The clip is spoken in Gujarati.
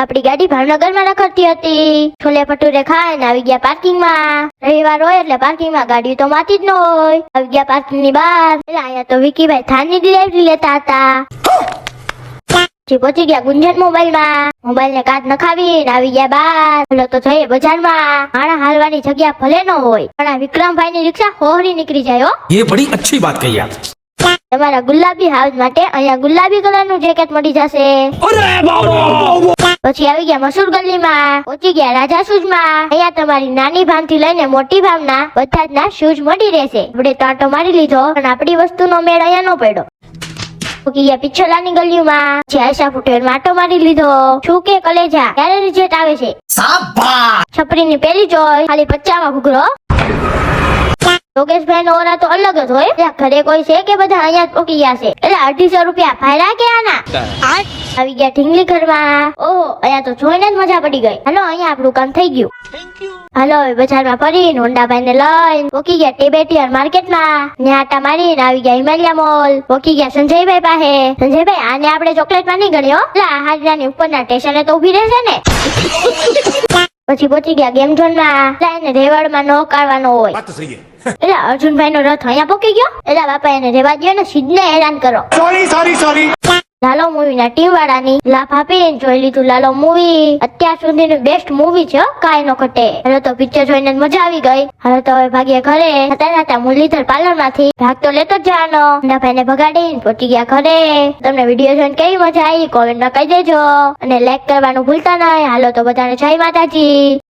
આપડી ગાડી ભાવનગર માં રખડતી હતી. છોલે ભટુરે ખાઈને આવી ગયા પાર્કિંગ માં. રવિવાર હોય એટલે પાર્કિંગ માં ગાડી તો માતી જ ન હોય. આવી ગયા પાર્કિંગ ની બહાર. એટલે અહીંયા તો વિકીભાઈ થાનની ડિલિવરી લેતા હતા. પહોંચી ગયા ગુંજન મોબાઈલ માં. મોબાઈલ ને કાચ નખાવીને આવી ગયા બહાર. એટલે તો જઈએ બજારમાં. માણા હાલવાની જગ્યા ભલે ન હોય પણ આ વિક્રમભાઈ ની રિક્ષા હોહરી નીકળી જાય હો. ये बड़ी अच्छी बात कही आप. તમારા ગુલાબી હાઉસ માટે અહીંયા ગુલાબી કલર નું જેકેટ મળી જશે. પછી આવી ગયા મસૂર ગલીમાં. પહોંચી ગયા રાજા શૂઝ માં. અહીંયા તમારી નાની ભાન થી લઈને મોટી ભાન ના બધા જ ના શૂઝ મળી રહેશે. આપણે તો આટો મારી લીધો પણ આપડી વસ્તુ નો મેળ અહીંયા નો પડ્યો. પહોંચી ગયા પિછલાની ગલીમાં. આયશા ફૂટવેર માં આટો મારી લીધો. શું કે કલેજા ક્યારે રિઝલ્ટ આવે છે? છપરી ની પેલી જોઈ ખાલી 50 માં ઘૂઘરો. યોગેશભાઈ નો ઓરા તો અલગ જ હોય. ઘરે કોઈ છે કે બધા અહીંયા જ પોકી ગયા છે? એટલે 250 રૂપિયા ભાડા કે આના. આવી ગયા ઢીંગલી ઘરમાં. ઓહો અહીંયા તો જોઈને જ મજા પડી ગઈ. હાલો અહીંયા આપણું કામ થઈ ગયું. હાલો હવે બજારમાં ફરીને હોન્ડાભાઈ ને લઈને પોકી ગયા ટેબેટિયર માર્કેટમાં. ને આટા મારીને આવી ગયા હિમાલયા મોલ. પોકી ગયા સંજયભાઈ પાસે. સંજયભાઈ આને આપણે ચોકલેટ માં નહીં ગણી હો. એટલે આ હાજરાની ઉપરના સ્ટેશને તો ઉભી રહેશે ને. પછી પહોંચી ગયા ગેમ ઝોન માં. એને રેવડ માં નો કાઢવાનો હોય. એટલે અર્જુનભાઈ નો રથ અહીંયા પોકી ગયો. એટલે બાપા એને રેવા દો ને સિદ્ધને હેરાન કરો. सॉरी લાલો મૂવી ના ટીમ વાળાની લાભ આપીને જોઈ લીધું લાલો મૂવી. અત્યાર સુધીનું બેસ્ટ મૂવી છે કાઈ નો ઘટે. હવે તો પિક્ચર જોઈને મજા આવી ગઈ. હવે તો હવે ભાગ્ય ઘરે. હતા મુરલીધર પાર્લર માંથી ભાગ તો લેતો જ જવાનો. ભાઈ ને ભગાડીને પહોંચી ગયા ઘરે. તમને વિડીયો જોઈને કેવી મજા આવી કોમેન્ટ માં કહી દેજો અને લાઈક કરવાનું ભૂલતા નહીં. હાલો તો બધાને જય માતાજી.